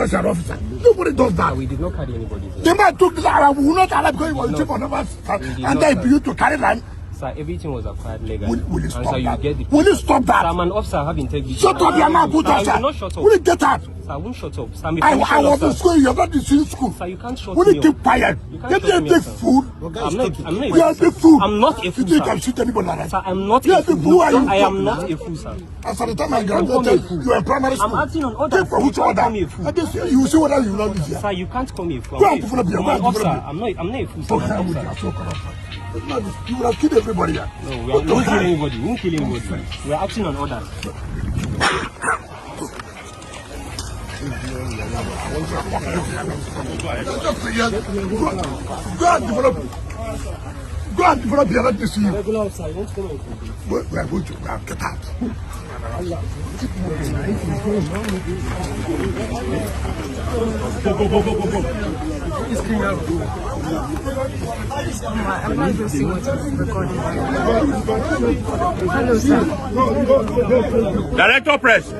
as an officer. Nobody does that. We did not carry anybody. The man took this Arab, we will not allow because he was chief of officers, and then he to carry land. Sir, everything was acquired legally. Will you stop and so that? you get the Will you stop that? Sir, I'm an officer, I have integrity. Shut up, your man, good officer. I will not shut up. Will you get out? Sir, I won't shut up. Sir, I was in school, you're not in school. Sir, you can't shut Will me you keep quiet? You Get can't me a shut me big up, sir. fool. I'm not You are a big fool. I'm not a fool, You think you sir. can shoot anybody like that? Sir, I'm not You a are a big fool. fool. I am not a fool, sir. As at the time I graduated, you were in primary school. I'm acting on orders. Take for which You can't order? call me a fool. I guess you will see whether you will not lose here. Sir, you can't call me a fool. Go and develop your I'm an mind. officer. I'm not a fool, sir. Okay, I'm with an you, officer. so corrupt. You will have killed everybody here. No, we won't kill anybody. We won't kill anybody. We are acting on orders. Go and develop your let me see you. Regular officer, you won't come and kill me. We are going to get out. Go. I'm not even seeing what I'm recording. Hello, sir. Director press.